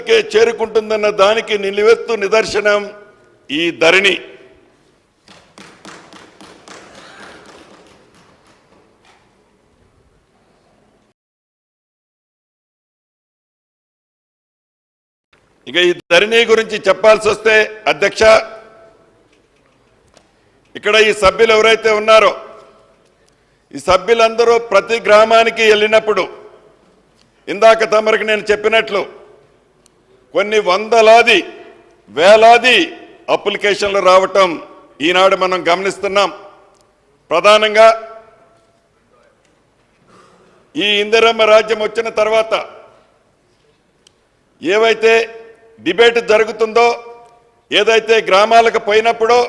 వద్దకే చేరుకుంటుందన్న దానికి నిలువెత్తు నిదర్శనం ఈ ధరణి. ఇక ఈ ధరణి గురించి చెప్పాల్సి వస్తే అధ్యక్ష, ఇక్కడ ఈ సభ్యులు ఎవరైతే ఉన్నారో ఈ సభ్యులందరూ ప్రతి గ్రామానికి వెళ్ళినప్పుడు ఇందాక తమరికి నేను చెప్పినట్లు కొన్ని వందలాది వేలాది అప్లికేషన్లు రావటం ఈనాడు మనం గమనిస్తున్నాం. ప్రధానంగా ఈ ఇందిరమ్మ రాజ్యం వచ్చిన తర్వాత ఏవైతే డిబేట్ జరుగుతుందో, ఏదైతే గ్రామాలకు పోయినప్పుడో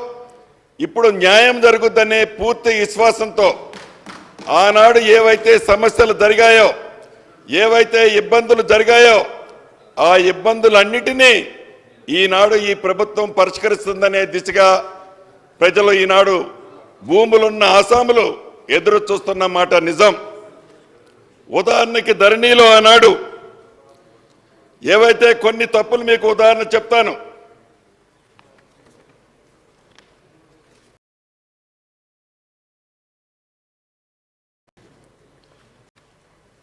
ఇప్పుడు న్యాయం జరుగుద్దనే పూర్తి విశ్వాసంతో ఆనాడు ఏవైతే సమస్యలు జరిగాయో, ఏవైతే ఇబ్బందులు జరిగాయో ఆ ఇబ్బందులన్నిటినీ ఈనాడు ఈ ప్రభుత్వం పరిష్కరిస్తుందనే దిశగా ప్రజలు ఈనాడు భూములున్న ఆసాములు ఎదురు చూస్తున్న మాట నిజం. ఉదాహరణకి ధరణిలో ఆనాడు ఏవైతే కొన్ని తప్పులు మీకు ఉదాహరణ చెప్తాను.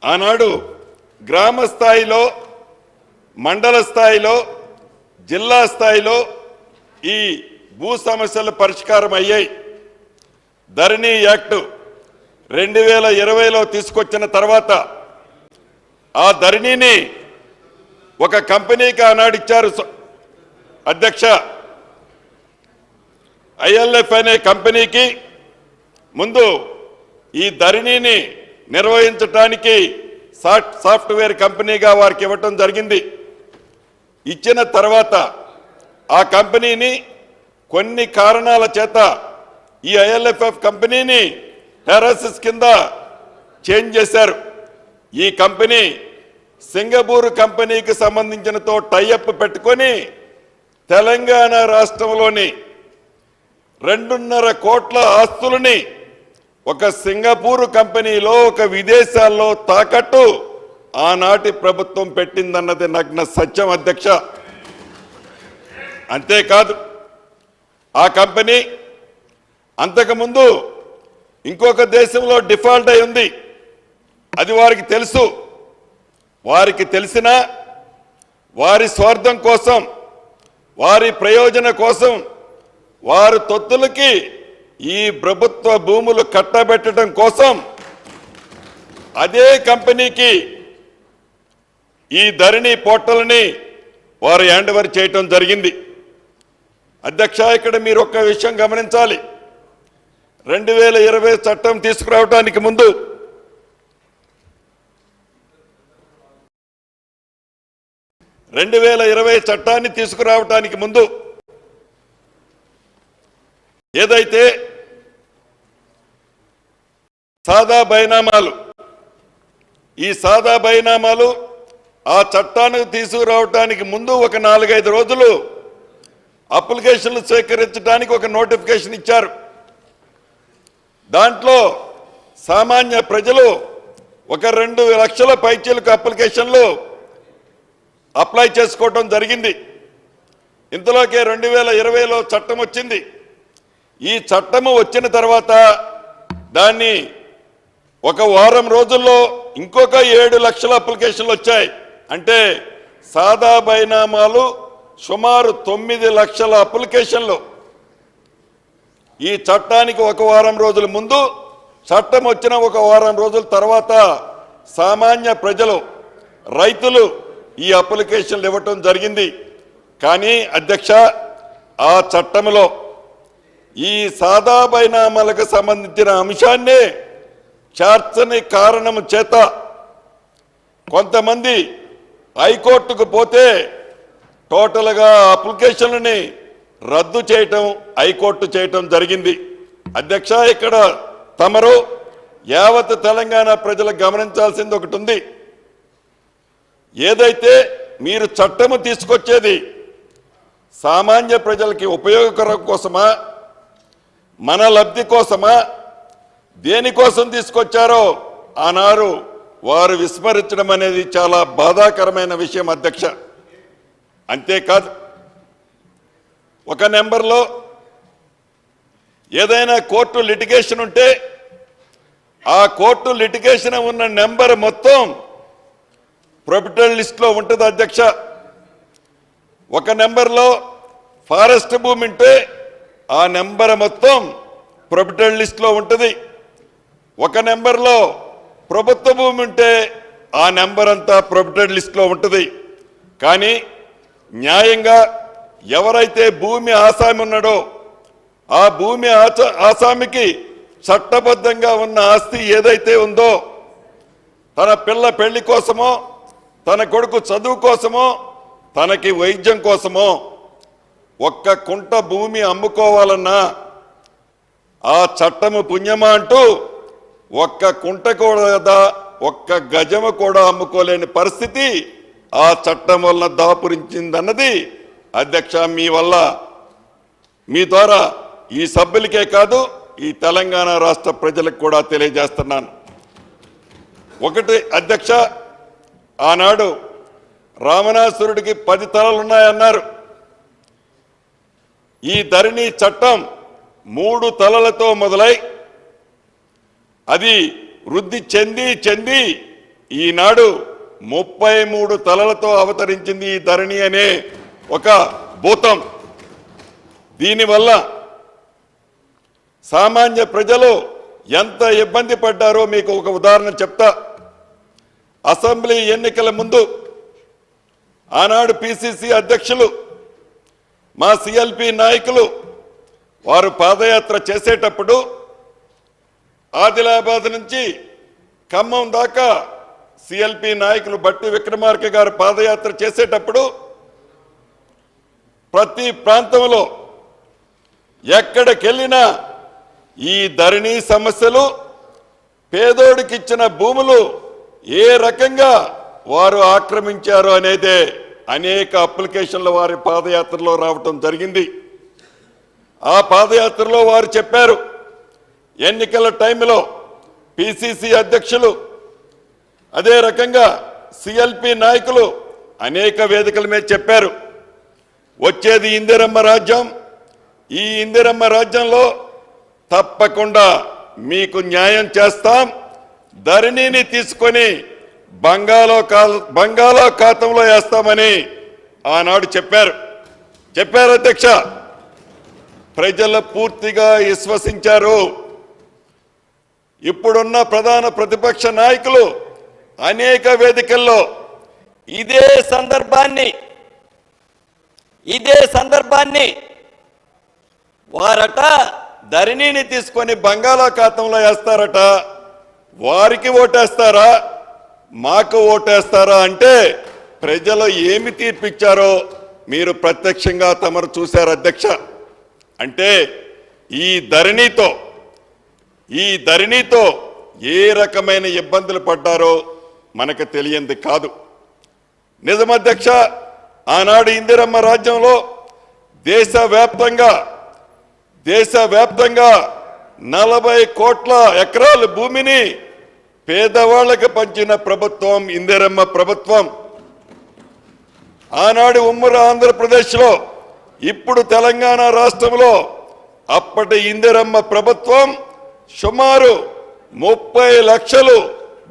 ఆనాడు గ్రామ స్థాయిలో, మండల స్థాయిలో, జిల్లా స్థాయిలో ఈ భూ సమస్యల పరిష్కారం అయ్యాయి. ధరణి యాక్ట్ 2020లో తీసుకొచ్చిన తర్వాత ఆ ధరణిని ఒక కంపెనీకి ఆనాడు ఇచ్చారు అధ్యక్ష. ILF అనే కంపెనీకి ముందు ఈ ధరణిని నిర్వహించడానికి సాఫ్ట్వేర్ కంపెనీగా వారికి ఇవ్వటం జరిగింది. ఇచ్చిన తర్వాత ఆ కంపెనీని కొన్ని కారణాల చేత ఈ ILFF కంపెనీని హెరాసిస్ కింద చేంజ్ చేశారు. ఈ కంపెనీ సింగపూర్ కంపెనీకి సంబంధించినతో టైఅప్ పెట్టుకొని తెలంగాణ రాష్ట్రంలోని 2.5 కోట్ల ఆస్తులని ఒక సింగపూర్ కంపెనీలో, ఒక విదేశాల్లో తాకట్టు ఆనాటి ప్రభుత్వం పెట్టిందన్నది నగ్న సత్యం అధ్యక్ష. అంతేకాదు ఆ కంపెనీ అంతకుముందు ఇంకొక దేశంలో డిఫాల్ట్ అయి ఉంది. అది వారికి తెలుసు. వారికి తెలిసినా వారి స్వార్థం కోసం, వారి ప్రయోజన కోసం వారి తొత్తులకి ఈ ప్రభుత్వ భూములు కట్టబెట్టడం కోసం అదే కంపెనీకి ఈ ధరణి పోర్టల్ని వారు హ్యాండ్ ఓవర్ చేయటం జరిగింది. అధ్యక్ష, ఇక్కడ మీరు ఒక్క విషయం గమనించాలి. 2020 చట్టం తీసుకురావడానికి ముందు చట్టాన్ని తీసుకురావడానికి ముందు ఏదైతే సాదా బైనామాలు, ఈ సాదా బైనామాలు ఆ చట్టాన్ని తీసుకురావడానికి ముందు ఒక 4-5 రోజులు అప్లికేషన్లు స్వీకరించడానికి ఒక నోటిఫికేషన్ ఇచ్చారు. దాంట్లో సామాన్య ప్రజలు ఒక 2 లక్షల పైచీలకు అప్లికేషన్లు అప్లై చేసుకోవడం జరిగింది. ఇంతలోకే 2020లో చట్టం వచ్చింది. ఈ చట్టము వచ్చిన తర్వాత దాన్ని ఒక వారం రోజుల్లో ఇంకొక 7 లక్షల అప్లికేషన్లు వచ్చాయి. అంటే సాదా బైనామాలు సుమారు 9 లక్షల అప్లికేషన్లు. ఈ చట్టానికి ఒక వారం రోజుల ముందు, చట్టం వచ్చిన ఒక వారం రోజుల తర్వాత సామాన్య ప్రజలు, రైతులు ఈ అప్లికేషన్లు ఇవ్వటం జరిగింది. కానీ అధ్యక్ష, ఆ చట్టంలో ఈ సాదా బైనామాలకు సంబంధించిన అంశాన్ని చేర్చని కారణం చేత కొంతమంది హైకోర్టుకు పోతే టోటల్గా అప్లికేషన్లని రద్దు చేయటం, హైకోర్టు చేయటం జరిగింది. అధ్యక్ష, ఇక్కడ తమరు యావత్ తెలంగాణ ప్రజలు గమనించాల్సింది ఒకటి ఉంది. ఏదైతే మీరు చట్టము తీసుకొచ్చేది సామాన్య ప్రజలకి ఉపయోగకరం కోసమా, మన లబ్ధి కోసమా, దేనికోసం తీసుకొచ్చారో ఆనాడు వారు విస్మరించడం అనేది చాలా బాధాకరమైన విషయం అధ్యక్ష. అంతేకాదు ఒక నెంబర్లో ఏదైనా కోర్టు లిటిగేషన్ ఉంటే ఆ కోర్టు లిటిగేషన్ ఉన్న నెంబర్ మొత్తం ప్రొబిటల్ లిస్ట్లో ఉంటుంది అధ్యక్ష. ఒక నెంబర్లో ఫారెస్ట్ భూమి ఉంటే ఆ నెంబర్ మొత్తం ప్రొబిటల్ లిస్ట్లో ఉంటుంది. ఒక నెంబర్లో ప్రభుత్వ భూమి ఉంటే ఆ నెంబర్ అంతా ప్రొబిటల్ లిస్ట్లో ఉంటుంది. కానీ న్యాయంగా ఎవరైతే భూమి ఆసామి ఉన్నాడో ఆ భూమి ఆసామికి చట్టబద్ధంగా ఉన్న ఆస్తి ఏదైతే ఉందో తన పిల్ల పెళ్లి కోసమో తన కొడుకు చదువు కోసమో తనకి వైద్యం కోసమో ఒక్క కుంట భూమి అమ్ముకోవాలన్నా ఆ చట్టము పుణ్యమా అంటూ ఒక్క కుంట కూడా ఒక్క గజము కూడా అమ్ముకోలేని పరిస్థితి ఆ చట్టం వలన దాపురించిందన్నది అధ్యక్ష మీ వల్ల మీ ద్వారా ఈ సభ్యులకే కాదు ఈ తెలంగాణ రాష్ట్ర ప్రజలకు కూడా తెలియజేస్తున్నాను. ఒకటి అధ్యక్ష, ఆనాడు రామనాసురుడికి 10 తలలున్నాయన్నారు. ఈ ధరణి చట్టం 3 తలలతో మొదలై అది వృద్ధి చెంది ఈనాడు 33 తలలతో అవతరించింది ఈ ధరణి అనే ఒక భూతం. దీనివల్ల సామాన్య ప్రజలు ఎంత ఇబ్బంది పడ్డారో మీకు ఒక ఉదాహరణ చెప్తా. అసెంబ్లీ ఎన్నికల ముందు ఆనాడు పిసిసి అధ్యక్షులు మా సిఎల్పి నాయకులు వారు పాదయాత్ర చేసేటప్పుడు ఆదిలాబాద్ నుంచి ఖమ్మం దాకా సిఎల్పి నాయకులు బట్టి విక్రమార్క గారు పాదయాత్ర చేసేటప్పుడు ప్రతి ప్రాంతంలో ఎక్కడికెళ్ళినా ఈ ధరణి సమస్యలు, పేదోడికి ఇచ్చిన భూములు ఏ రకంగా వారు ఆక్రమించారు అనేదే అనేక అప్లికేషన్లు వారి పాదయాత్రలో రావటం జరిగింది. ఆ పాదయాత్రలో వారు చెప్పారు, ఎన్నికల టైంలో పిసిసి అధ్యక్షులు అదే రకంగా సిఎల్పి నాయకులు అనేక వేదికల మీద చెప్పారు, వచ్చేది ఇందిరమ్మ రాజ్యం, ఈ ఇందిరమ్మ రాజ్యంలో తప్పకుండా మీకు న్యాయం చేస్తాం, ధరణిని తీసుకొని బంగాళాఖాతంలో వేస్తామని ఆనాడు చెప్పారు అధ్యక్ష. ప్రజలు పూర్తిగా విశ్వసించారు. ఇప్పుడున్న ప్రధాన ప్రతిపక్ష నాయకులు అనేక వేదికల్లో ఇదే సందర్భాన్ని వారట ధరణిని తీసుకొని బంగాళాఖాతంలో వేస్తారట, వారికి ఓటేస్తారా మాకు ఓటేస్తారా అంటే ప్రజలు ఏమి తీర్పిచ్చారో మీరు ప్రత్యక్షంగా తమరు చూశారు అధ్యక్ష. అంటే ఈ ధరణితో ఏ రకమైన ఇబ్బందులు పడ్డారో మనకు తెలియంది కాదు. నిజమధ్యక్ష, ఆనాడు ఇందిరమ్మ రాజ్యంలో దేశవ్యాప్తంగా 40 కోట్ల ఎకరాల భూమిని పేదవాళ్లకు పంచిన ప్రభుత్వం ఇందిరమ్మ ప్రభుత్వం. ఆనాడు ఉమ్మడి ఆంధ్రప్రదేశ్లో, ఇప్పుడు తెలంగాణ రాష్ట్రంలో అప్పటి ఇందిరమ్మ ప్రభుత్వం సుమారు 30 లక్షలు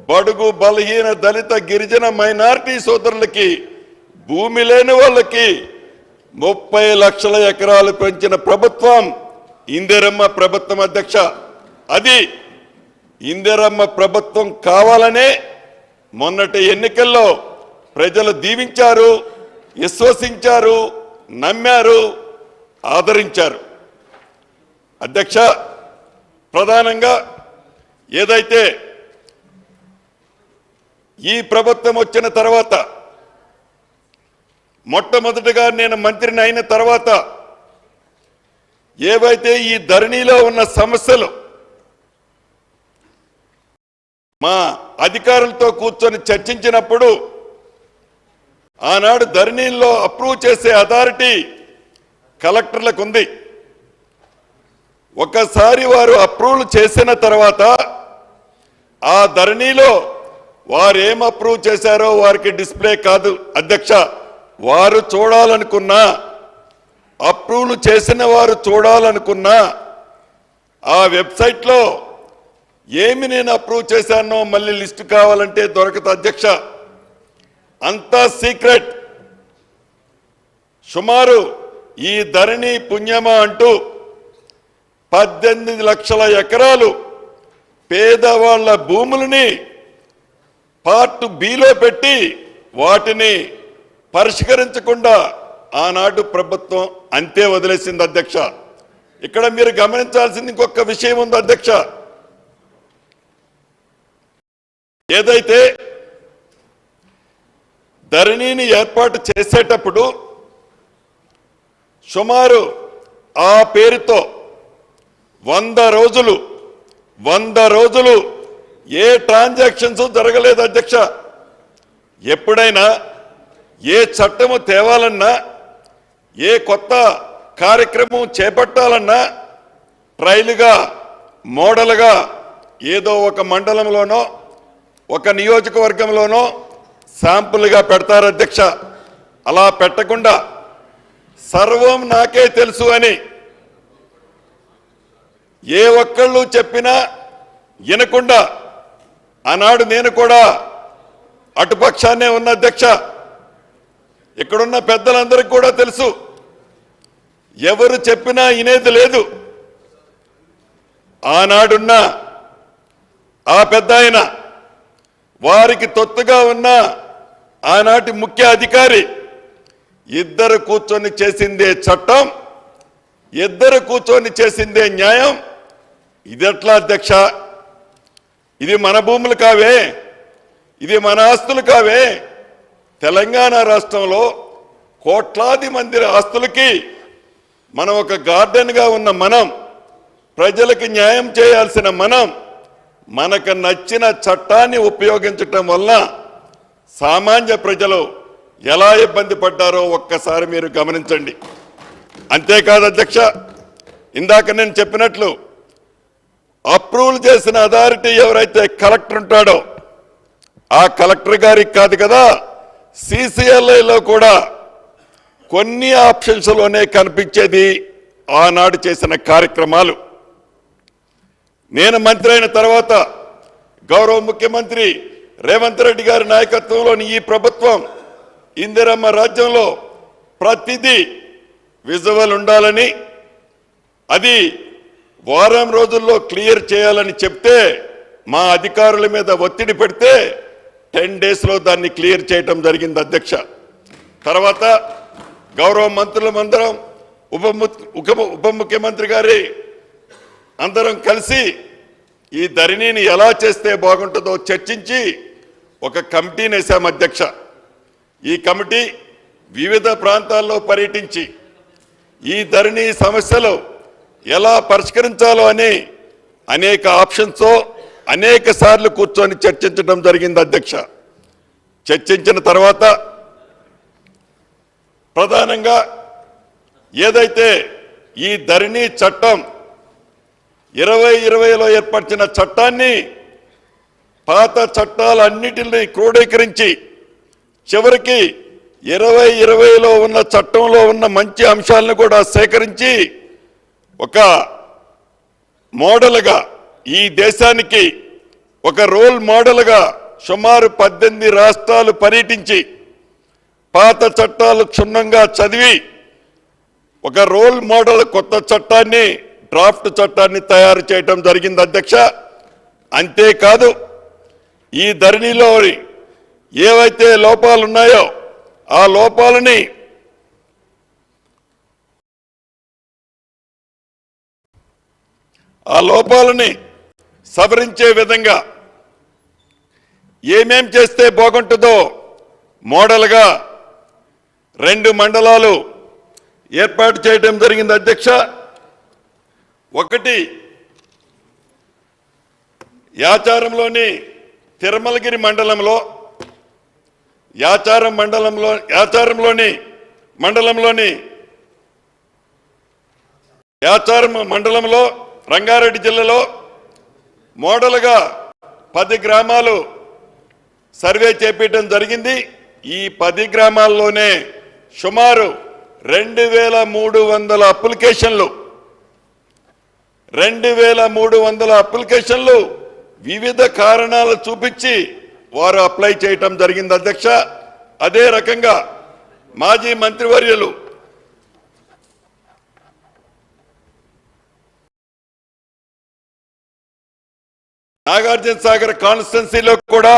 బడుగు బలహీన దళిత గిరిజన మైనారిటీ సోదరులకి, భూమి లేని వాళ్ళకి 30 లక్షల ఎకరాలు పెంచిన ప్రభుత్వం ఇందిరమ్మ ప్రభుత్వం అధ్యక్ష. అది ఇందిరమ్మ ప్రభుత్వం కావాలనే మొన్నటి ఎన్నికల్లో ప్రజలు దీవించారు, విశ్వసించారు, నమ్మారు, ఆదరించారు అధ్యక్ష. ప్రధానంగా ఏదైతే ఈ ప్రభుత్వం వచ్చిన తర్వాత, మొట్టమొదటిగా నేను మంత్రిని అయిన తర్వాత ఏవైతే ఈ ధరణిలో ఉన్న సమస్యలు మా అధికారులతో కూర్చొని చర్చించినప్పుడు ఆనాడు ధరణిలో అప్రూవ్ చేసే అథారిటీ కలెక్టర్లకు ఉంది. ఒకసారి వారు అప్రూవ్ చేసిన తర్వాత ఆ ధరణిలో వారు ఏం అప్రూవ్ చేశారో వారికి డిస్ప్లే కాదు అధ్యక్ష, వారు చూడాలనుకున్నా, అప్రూవ్ చేసిన వారు చూడాలనుకున్నా ఆ వెబ్సైట్లో ఏమి నేను అప్రూవ్ చేశానో మళ్ళీ లిస్టు కావాలంటే దొరకదు అధ్యక్ష. అంతా సీక్రెట్. సుమారు ఈ ధరణి పుణ్యమా అంటూ 18 లక్షల ఎకరాలు పేదవాళ్ల భూములని పార్ట్ బిలో పెట్టి వాటిని పరిష్కరించకుండా ఆనాడు ప్రభుత్వం అంతే వదిలేసింది అధ్యక్ష. ఇక్కడ మీరు గమనించాల్సింది ఇంకొక విషయం ఉంది అధ్యక్ష. ఏదైతే ధరణిని ఏర్పాటు చేసేటప్పుడు సుమారు ఆ పేరుతో 100 రోజులు ఏ ట్రాన్సాక్షన్స్ జరగలేదు అధ్యక్ష. ఎప్పుడైనా ఏ చట్టము తేవాలన్నా, ఏ కొత్త కార్యక్రమం చేపట్టాలన్నా ట్రయల్గా, మోడల్గా ఏదో ఒక మండలంలోనో ఒక నియోజకవర్గంలోనో శాంపుల్గా పెడతారు అధ్యక్ష. అలా పెట్టకుండా సర్వం నాకే తెలుసు అని ఏ ఒక్కళ్ళు చెప్పినా వినకుండా ఆనాడు నేను కూడా అటుపక్షాన్నే ఉన్న అధ్యక్ష. ఇక్కడున్న పెద్దలందరికీ కూడా తెలుసు, ఎవరు చెప్పినా వినేది లేదు. ఆనాడున్న ఆ పెద్ద ఆయన, వారికి తొత్తుగా ఉన్న ఆనాటి ముఖ్య అధికారి ఇద్దరు కూర్చొని చేసిందే చట్టం, ఇద్దరు కూర్చొని చేసిందే న్యాయం. ఇదెట్లా అధ్యక్ష? ఇది మన భూములు కావే, ఇది మన ఆస్తులు కావే. తెలంగాణ రాష్ట్రంలో కోట్లాది మంది ఆస్తులకి మనం ఒక గార్డెన్గా ఉన్న మనం, ప్రజలకు న్యాయం చేయాల్సిన మనం, మనకు నచ్చిన చట్టాన్ని ఉపయోగించటం వల్ల సామాన్య ప్రజలు ఎలా ఇబ్బంది పడ్డారో ఒక్కసారి మీరు గమనించండి. అంతేకాదు అధ్యక్ష, ఇందాక నేను చెప్పినట్లు అప్రూవల్ చేసిన అథారిటీ ఎవరైతే కలెక్టర్ ఉంటాడో ఆ కలెక్టర్ గారికి కాదు కదా, CCLAలో కూడా కొన్ని ఆప్షన్స్లోనే కనిపించేది ఆనాడు చేసిన కార్యక్రమాలు. నేను మంత్రి అయిన తర్వాత గౌరవ ముఖ్యమంత్రి రేవంత్ రెడ్డి గారి నాయకత్వంలోని ఈ ప్రభుత్వం ఇందిరమ్మ రాజ్యంలో ప్రతిదీ విజువల్ ఉండాలని, అది వారం రోజుల్లో క్లియర్ చేయాలని చెప్తే మా అధికారుల మీద ఒత్తిడి పెడితే 10 డేస్లో దాన్ని క్లియర్ చేయటం జరిగింది అధ్యక్ష. తర్వాత గౌరవ మంత్రులమందరం ఉప ముఖ్యమంత్రి గారి అందరం కలిసి ఈ ధరణిని ఎలా చేస్తే బాగుంటుందో చర్చించి ఒక కమిటీని వేసాం అధ్యక్ష. ఈ కమిటీ వివిధ ప్రాంతాల్లో పర్యటించి ఈ ధరణి సమస్యలు ఎలా పరిష్కరించాలో అని అనేక ఆప్షన్స్తో అనేక సార్లు కూర్చొని చర్చించడం జరిగింది అధ్యక్ష. చర్చించిన తర్వాత ప్రధానంగా ఏదైతే ఈ ధరణి చట్టం 2020లో ఏర్పరిచిన చట్టాన్ని పాత చట్టాలన్నిటిని క్రోడీకరించి చివరికి 2020లో ఉన్న చట్టంలో ఉన్న మంచి అంశాలను కూడా సేకరించి ఒక మోడల్గా ఈ దేశానికి ఒక రోల్ మోడల్గా సుమారు 18 రాష్ట్రాలు పర్యటించి పాత చట్టాలు క్షుణ్ణంగా చదివి ఒక రోల్ మోడల్ కొత్త చట్టాన్ని, డ్రాఫ్ట్ చట్టాన్ని తయారు చేయడం జరిగింది అధ్యక్ష. అంతేకాదు ఈ ధరణిలో ఏవైతే లోపాలు ఉన్నాయో ఆ లోపాలని సవరించే విధంగా ఏమేం చేస్తే బాగుంటుందో మోడల్గా 2 మండలాలు ఏర్పాటు చేయడం జరిగింది అధ్యక్ష. ఒకటి యాచారంలోని తిరుమలగిరి మండలంలో, యాచారం మండలంలో రంగారెడ్డి జిల్లాలో మోడల్గా 10 గ్రామాలు సర్వే చేపట్టడం జరిగింది. ఈ 10 గ్రామాల్లోనే సుమారు 2300 అప్లికేషన్లు 2300 అప్లికేషన్లు వివిధ కారణాలు చూపించి వారు అప్లై చేయటం జరిగింది అధ్యక్ష. అదే రకంగా మాజీ మంత్రివర్యులు నాగార్జున సాగర్ కాన్స్టిట్యున్సీలో కూడా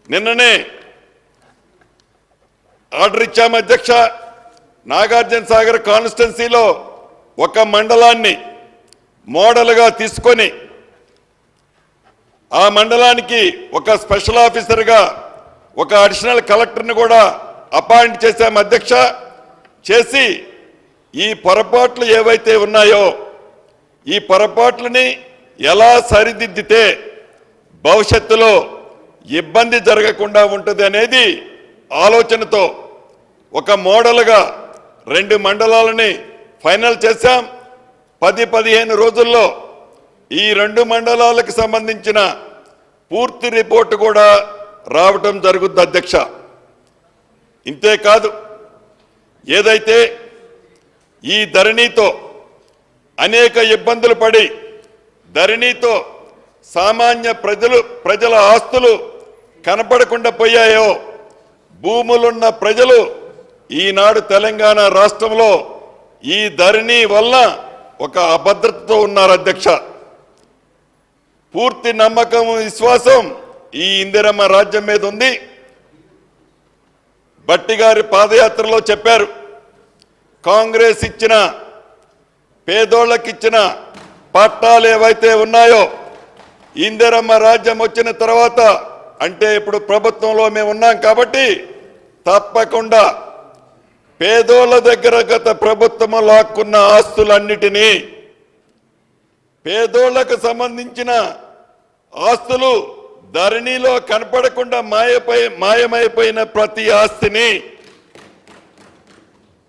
నిన్ననే ఆర్డర్ ఇచ్చాము అధ్యక్ష. నాగార్జున సాగర్ కాన్స్టిట్యున్సీలో ఒక మండలాన్ని మోడల్గా తీసుకొని ఆ మండలానికి ఒక స్పెషల్ ఆఫీసర్గా ఒక అడిషనల్ కలెక్టర్ని కూడా అపాయింట్ చేశాము అధ్యక్ష. చేసి ఈ పొరపాట్లు ఏవైతే ఉన్నాయో ఈ పొరపాట్లని ఎలా సరిదిద్దితే భవిష్యత్తులో ఇబ్బంది జరగకుండా ఉంటుంది అనేది ఆలోచనతో ఒక మోడల్గా 2 మండలాలని ఫైనల్ చేశాం. 10-15 రోజుల్లో ఈ 2 మండలాలకు సంబంధించిన పూర్తి రిపోర్టు కూడా రావటం జరుగుద్ది అధ్యక్ష. ఇంతేకాదు, ఏదైతే ఈ ధరణితో అనేక ఇబ్బందులు పడి ధరణితో సామాన్య ప్రజల ఆస్తులు కనపడకుండా పోయాయో, భూములున్న ప్రజలు ఈనాడు తెలంగాణ రాష్ట్రంలో ఈ ధరణి వల్ల ఒక అభద్రతతో ఉన్నారు అధ్యక్ష. పూర్తి నమ్మకం విశ్వాసం ఈ ఇందిరమ్మ రాజ్యం మీద ఉంది. భట్టి గారి పాదయాత్రలో చెప్పారు, కాంగ్రెస్ ఇచ్చిన పేదోళ్ళకి ఇచ్చిన పట్టాలు ఏవైతే ఉన్నాయో ఇందిరమ్మ రాజ్యం వచ్చిన తర్వాత, అంటే ఇప్పుడు ప్రభుత్వంలో మేము ఉన్నాం కాబట్టి తప్పకుండా పేదోళ్ళ దగ్గర గత ప్రభుత్వం లాక్కున్న ఆస్తులన్నిటినీ, పేదోళ్లకు సంబంధించిన ఆస్తులు ధరణిలో కనపడకుండా మాయమైపోయిన ప్రతి ఆస్తిని,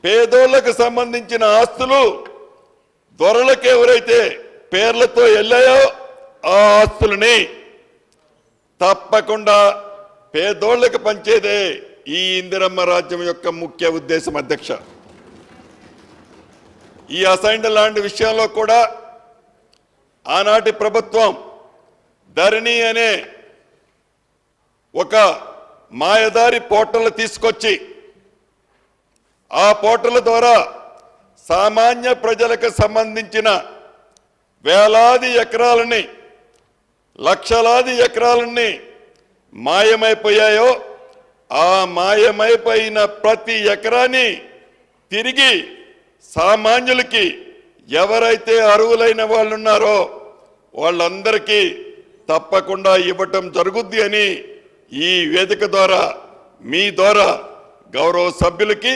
పేదోళ్లకు సంబంధించిన ఆస్తులు దొరలకు ఎవరైతే పేర్లతో వెళ్ళాయో ఆ ఆస్తులని తప్పకుండా పేదోళ్లకు పంచేదే ఈ ఇందిరమ్మ రాజ్యం యొక్క ముఖ్య ఉద్దేశం అధ్యక్ష. ఈ అసైన్డ్ ల్యాండ్ విషయంలో కూడా ఆనాటి ప్రభుత్వం ధరణి అనే ఒక మాయదారి పోర్టల్ తీసుకొచ్చి ఆ పోర్టల్ ద్వారా సామాన్య ప్రజలకు సంబంధించిన వేలాది ఎకరాలని, లక్షలాది ఎకరాలని మాయమైపోయాయో ఆ మాయమైపోయిన ప్రతి ఎకరాన్ని తిరిగి సామాన్యులకి, ఎవరైతే అర్హులైన వాళ్ళు ఉన్నారో వాళ్ళందరికీ తప్పకుండా ఇవ్వటం జరుగుద్ది అని ఈ వేదిక ద్వారా మీ ద్వారా గౌరవ సభ్యులకి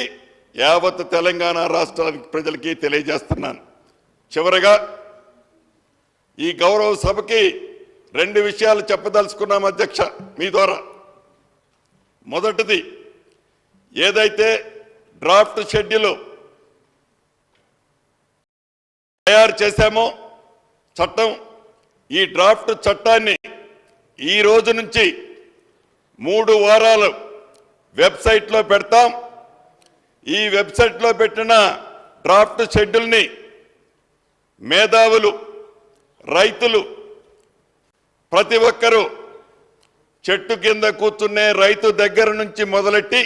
యావత్ తెలంగాణ రాష్ట్రానికి ప్రజలకి తెలియజేస్తున్నాను. చివరగా ఈ గౌరవ సభకి 2 విషయాలు చెప్పదలుచుకున్నాం అధ్యక్ష మీ ద్వారా. మొదటిది, ఏదైతే డ్రాఫ్ట్ షెడ్యూల్ తయారు చేశామో చట్టం, ఈ డ్రాఫ్ట్ చట్టాన్ని ఈ రోజు నుంచి 3 వారాలు వెబ్సైట్లో పెడతాం. ఈ వెబ్సైట్లో పెట్టిన డ్రాఫ్ట్ షెడ్యూల్ని మేధావులు, రైతులు, ప్రతి ఒక్కరూ చెట్టు కింద కూర్చునే రైతు దగ్గర నుంచి మొదలెట్టి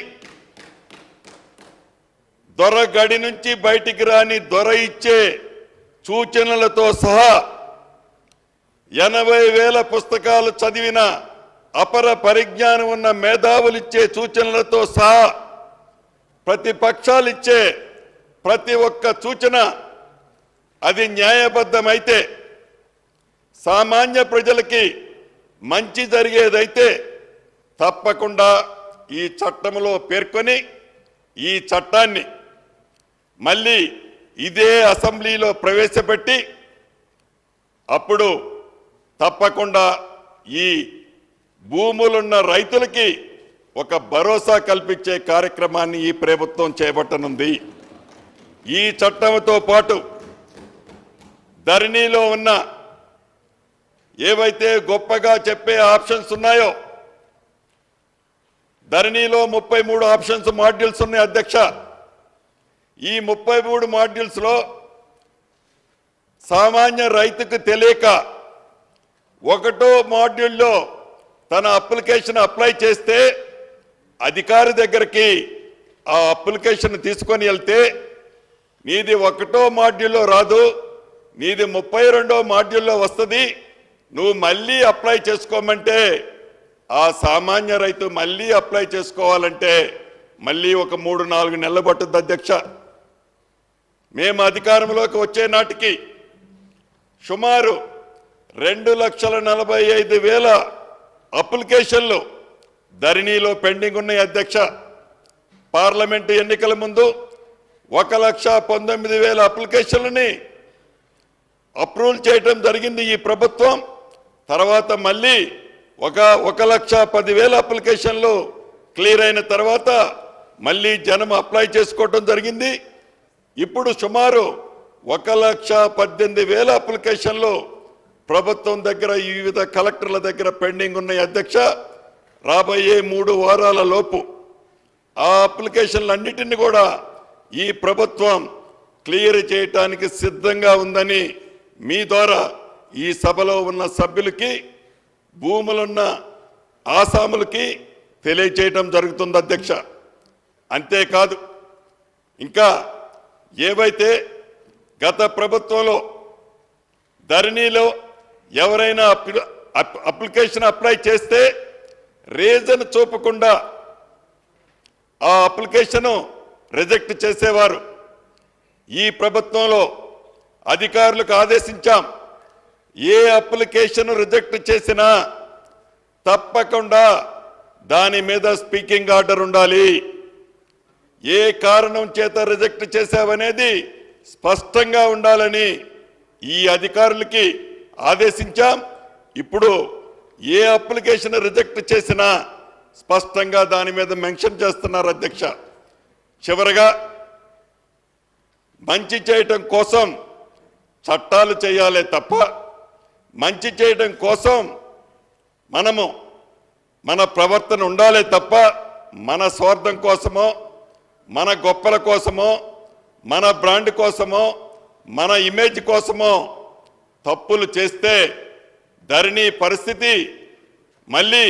దొర గడి నుంచి బయటికి రాని దొర ఇచ్చే సూచనలతో సహా 80,000 పుస్తకాలు చదివిన అపర పరిజ్ఞానం ఉన్న మేధావులు ఇచ్చే సూచనలతో సహా ప్రతిపక్షాలు ఇచ్చే ప్రతి ఒక్క సూచన అది న్యాయబద్ధమైతే, సామాన్య ప్రజలకి మంచి జరిగేదైతే తప్పకుండా ఈ చట్టంలో పేర్కొని ఈ చట్టాన్ని మళ్ళీ ఇదే అసెంబ్లీలో ప్రవేశపెట్టి అప్పుడు తప్పకుండా ఈ భూములున్న రైతులకి ఒక భరోసా కల్పించే కార్యక్రమాన్ని ఈ ప్రభుత్వం చేపట్టనుంది. ఈ చట్టంతో పాటు ధరణిలో ఉన్న ఏవైతే గొప్పగా చెప్పే ఆప్షన్స్ ఉన్నాయో, ధరణిలో 33 ఆప్షన్స్ మాడ్యూల్స్ ఉన్నాయి అధ్యక్ష. ఈ 33 మాడ్యూల్స్ లో సామాన్య రైతుకు తెలియక ఒకటో మాడ్యూల్లో తన అప్లికేషన్ అప్లై చేస్తే అధికారి దగ్గరికి ఆ అప్లికేషన్ తీసుకొని వెళ్తే నీది ఒకటో మాడ్యూల్లో రాదు, నీది 32వ మాడ్యూల్లో వస్తుంది, నువ్వు మళ్ళీ అప్లై చేసుకోమంటే ఆ సామాన్య రైతు మళ్ళీ అప్లై చేసుకోవాలంటే మళ్ళీ ఒక 3-4 నెలలు పట్టుద్ది అధ్యక్ష. మేము అధికారంలోకి వచ్చే నాటికి సుమారు 2,45,000 అప్లికేషన్లు ధరణిలో పెండింగ్ ఉన్నాయి అధ్యక్ష. పార్లమెంటు ఎన్నికల ముందు 1,19,000 అప్లికేషన్లని అప్రూవల్ చేయడం జరిగింది ఈ ప్రభుత్వం. తర్వాత మళ్ళీ 1,10,000 అప్లికేషన్లు క్లియర్ అయిన తర్వాత మళ్ళీ జనం అప్లై చేసుకోవడం జరిగింది. ఇప్పుడు సుమారు 1,18,000 అప్లికేషన్లు ప్రభుత్వం దగ్గర వివిధ కలెక్టర్ల దగ్గర పెండింగ్ ఉన్నాయి అధ్యక్ష. రాబోయే 3 వారాల లోపు ఆ అప్లికేషన్లన్నిటిని కూడా ఈ ప్రభుత్వం క్లియర్ చేయటానికి సిద్ధంగా ఉందని మీ ద్వారా ఈ సభలో ఉన్న సభ్యులకి, భూములున్న ఆసాములకి తెలియచేయటం జరుగుతుంది అధ్యక్ష. అంతేకాదు ఇంకా ఏవైతే గత ప్రభుత్వంలో ధరణిలో ఎవరైనా అప్లికేషన్ అప్లై చేస్తే రీజన్ చూపకుండా ఆ అప్లికేషన్ రిజెక్ట్ చేసేవారు. ఈ ప్రభుత్వంలో అధికారులకు ఆదేశించాం, ఏ అప్లికేషన్ రిజెక్ట్ చేసినా తప్పకుండా దాని మీద స్పీకింగ్ ఆర్డర్ ఉండాలి. ఏ కారణం చేత రిజెక్ట్ చేశావనేది స్పష్టంగా ఉండాలని ఈ అధికారులకి ఆదేశించాం. ఇప్పుడు ఏ అప్లికేషన్ రిజెక్ట్ చేసినా స్పష్టంగా దాని మీద మెన్షన్ చేస్తున్నారు అధ్యక్ష. చివరగా మంచి చేయటం కోసం చట్టాలు చేయాలే తప్ప, మంచి చేయటం కోసం మన ప్రవర్తన ఉండాలే తప్ప మన స్వార్థం కోసమో, మన గొప్పల కోసమో, మన బ్రాండ్ కోసమో, మన ఇమేజ్ కోసమో తప్పులు చేస్తే ధరణి పరిస్థితి మళ్ళీ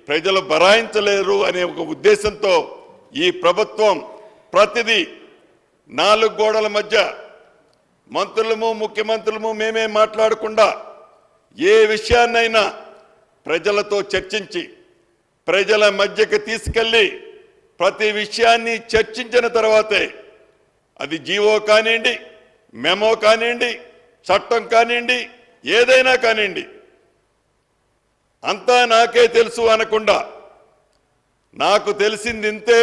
ప్రజలు భరాయించలేరు అనే ఒక ఉద్దేశంతో ఈ ప్రభుత్వం ప్రతిదీ 4 గోడల మధ్య మంత్రులము, ముఖ్యమంత్రులము మేమే మాట్లాడకుండా ఏ విషయాన్నైనా ప్రజలతో చర్చించి ప్రజల మధ్యకి తీసుకెళ్ళి ప్రతి విషయాన్ని చర్చించిన తర్వాతే అది జీవో కానివ్వండి, మెమో కానివ్వండి, చట్టం కానివ్వండి, ఏదైనా కానివ్వండి అంతా నాకే తెలుసు అనకుండా నాకు తెలిసింది ఇంతే,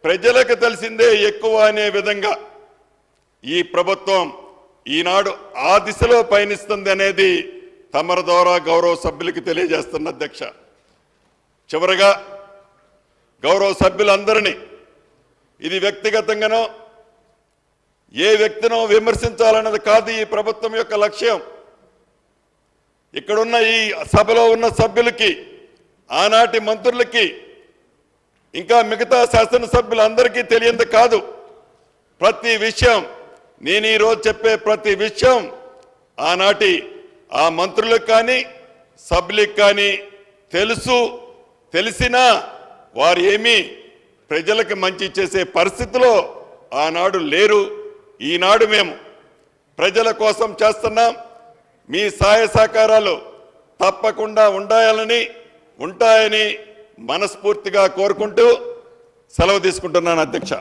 ప్రజలకు తెలిసిందే ఎక్కువ అనే విధంగా ఈ ప్రభుత్వం ఈనాడు ఆ దిశలో పయనిస్తుంది అనేది తమరి ద్వారా గౌరవ సభ్యులకి తెలియజేస్తున్న అధ్యక్ష. చివరగా గౌరవ సభ్యులందరినీ ఇది వ్యక్తిగతంగానో ఏ వ్యక్తినో విమర్శించాలన్నది కాదు ఈ ప్రభుత్వం యొక్క లక్ష్యం. ఇక్కడున్న ఈ సభలో ఉన్న సభ్యులకి, ఆనాటి మంత్రులకి, ఇంకా మిగతా శాసనసభ్యులందరికీ తెలియంది కాదు. ప్రతి విషయం నేను ఈరోజు చెప్పే ప్రతి విషయం ఆనాటి ఆ మంత్రులకు కానీ సభ్యులకు కానీ తెలుసు. తెలిసినా వారు ఏమీ ప్రజలకు మంచి చేసే పరిస్థితిలో ఆనాడు లేరు. ఈనాడు మేము ప్రజల కోసం చేస్తున్నాం. మీ సహాయ సహకారాలు తప్పకుండా ఉంటాయని మనస్ఫూర్తిగా కోరుకుంటూ సెలవు తీసుకుంటున్నాను అధ్యక్ష.